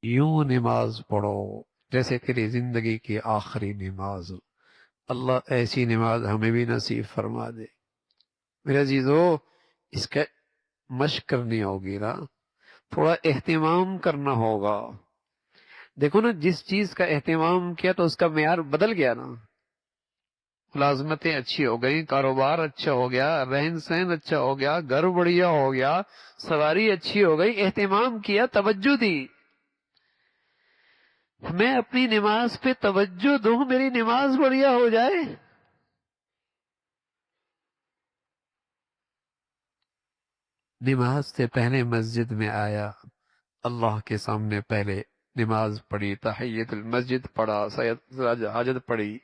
یوں نماز پڑھو جیسے تیری زندگی کی آخری نماز ہو۔ اللہ ایسی نماز ہمیں بھی نصیب فرما دے۔ میرے عزیزو، اس کا مشق کرنی ہوگی نا، تھوڑا اہتمام کرنا ہوگا۔ دیکھو نا، جس چیز کا اہتمام کیا تو اس کا معیار بدل گیا نا۔ ملازمتیں اچھی ہو گئی، کاروبار اچھا ہو گیا، رہن سہن اچھا ہو گیا، گھر بڑھیا ہو گیا، سواری اچھی ہو گئی، اہتمام کیا، توجہ دی۔ میں اپنی نماز پہ توجہ دوں، میری نماز بڑھیا ہو جائے۔ نماز سے پہلے مسجد میں آیا، اللہ کے سامنے پہلے نماز پڑھی، تحیت المسجد پڑھا، حاجت پڑھی،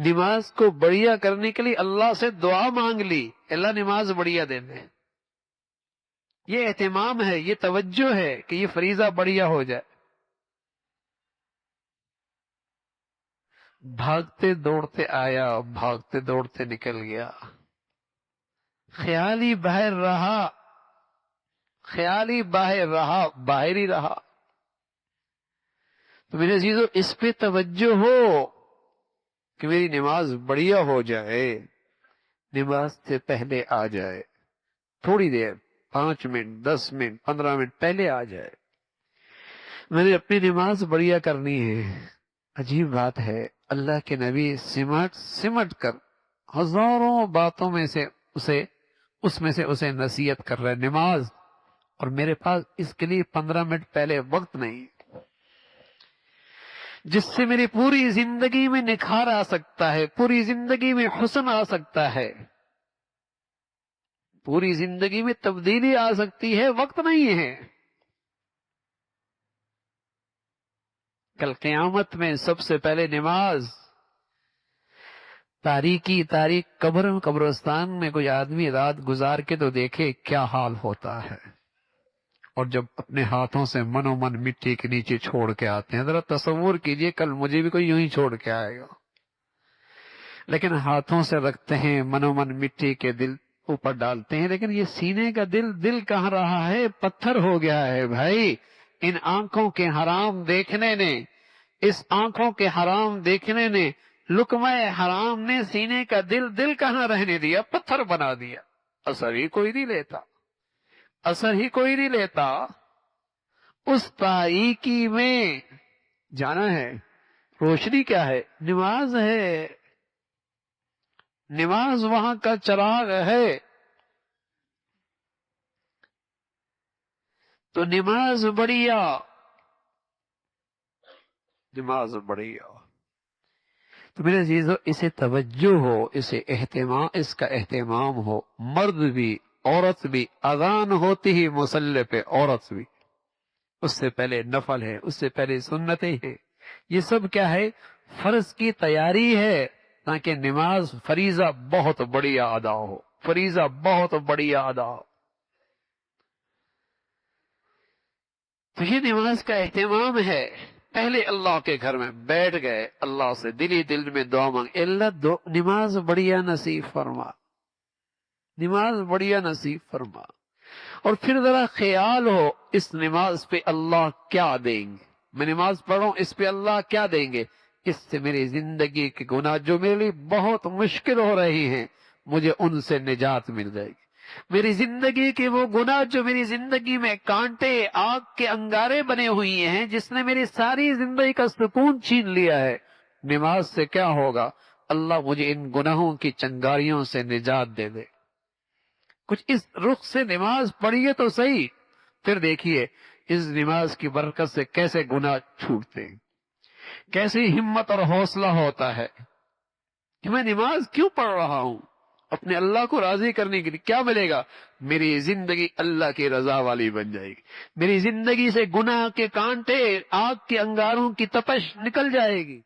نماز کو بڑھیا کرنے کے لیے اللہ سے دعا مانگ لی، اللہ نماز بڑھیا دے دے۔ یہ اہتمام ہے، یہ توجہ ہے کہ یہ فریضہ بڑھیا ہو جائے۔ بھاگتے دوڑتے آیا، بھاگتے دوڑتے نکل گیا، خیال ہی باہر رہا، خیال ہی باہر رہا، باہر ہی رہا۔ تو میرے عزیزو، اس پہ توجہ ہو کہ میری نماز بڑھیا ہو جائے، نماز سے پہلے آ جائے، تھوڑی دیر، 5 منٹ، 10 منٹ، 15 منٹ پہلے آ جائے۔ میں نے اپنی نماز بڑھیا کرنی ہے۔ عجیب بات ہے، اللہ کے نبی سمٹ سمٹ کر ہزاروں باتوں میں سے اسے نصیحت کر رہے نماز، اور میرے پاس اس کے لیے 15 منٹ پہلے وقت نہیں، جس سے میری پوری زندگی میں نکھار آ سکتا ہے، پوری زندگی میں حسن آ سکتا ہے، پوری زندگی میں تبدیلی آ سکتی ہے، وقت نہیں ہے۔ کل قیامت میں سب سے پہلے نماز۔ تاریکی تاریک قبرستان میں کوئی آدمی رات گزار کے تو دیکھے کیا حال ہوتا ہے، اور جب اپنے ہاتھوں سے من و من مٹی کے نیچے چھوڑ کے آتے ہیں، ذرا تصور کیجئے کل مجھے بھی کوئی یوں ہی چھوڑ کے آئے گا، لیکن ہاتھوں سے رکھتے ہیں، من و من مٹی کے دل اوپر ڈالتے ہیں، لیکن یہ سینے کا دل کہاں رہا ہے، پتھر ہو گیا ہے بھائی۔ ان آنکھوں کے حرام دیکھنے نے، اس آنکھوں کے حرام دیکھنے نے، لقمہ حرام نے سینے کا دل کہاں رہنے دیا، پتھر بنا دیا۔ اثر ہی کوئی نہیں لیتا، اثر ہی کوئی نہیں لیتا۔ اس تاریکی میں جانا ہے، روشنی کیا ہے، نماز ہے، نماز وہاں کا چراغ ہے۔ تو نماز بڑھیا، نماز بڑھیا۔ تو میرے عزیزو، اسے توجہ ہو، اس کا اہتمام ہو، مرد بھی عورت بھی، اذان ہوتی ہی مصلی پہ عورت بھی، اس سے پہلے نفل ہے، اس سے پہلے سنتیں ہیں، یہ سب کیا ہے، فرض کی تیاری ہے، تاکہ نماز فریضہ بہت بڑھیا ادا ہو، فریضہ بہت بڑھیا ادا ہو۔ تو یہ نماز کا اہتمام ہے۔ پہلے اللہ کے گھر میں بیٹھ گئے، اللہ سے دل میں دعا مانگ، اللہ نماز بڑھیا نصیب فرما، نماز بڑھیا نصیب فرما۔ اور پھر ذرا خیال ہو، اس نماز پہ اللہ کیا دیں گے، میں نماز پڑھ رہا ہوں، اس پہ اللہ کیا دیں گے، اس سے میری زندگی کے گناہ جو میرے لیے بہت مشکل ہو رہی ہیں، مجھے ان سے نجات مل جائے گی۔ میری زندگی کے وہ گناہ جو میری زندگی میں کانٹے آگ کے انگارے بنے ہوئی ہیں، جس نے میری ساری زندگی کا سکون چھین لیا ہے، نماز سے کیا ہوگا، اللہ مجھے ان گناہوں کی چنگاریوں سے نجات دے دے۔ کچھ اس رخ سے نماز پڑھیے تو صحیح، پھر دیکھیے اس نماز کی برکت سے کیسے گناہ چھوٹتے ہیں، کیسی ہمت اور حوصلہ ہوتا ہے کہ میں نماز کیوں پڑھ رہا ہوں، اپنے اللہ کو راضی کرنے کے لیے۔ کیا ملے گا، میری زندگی اللہ کی رضا والی بن جائے گی، میری زندگی سے گناہ کے کانٹے، آگ کے انگاروں کی تپش نکل جائے گی۔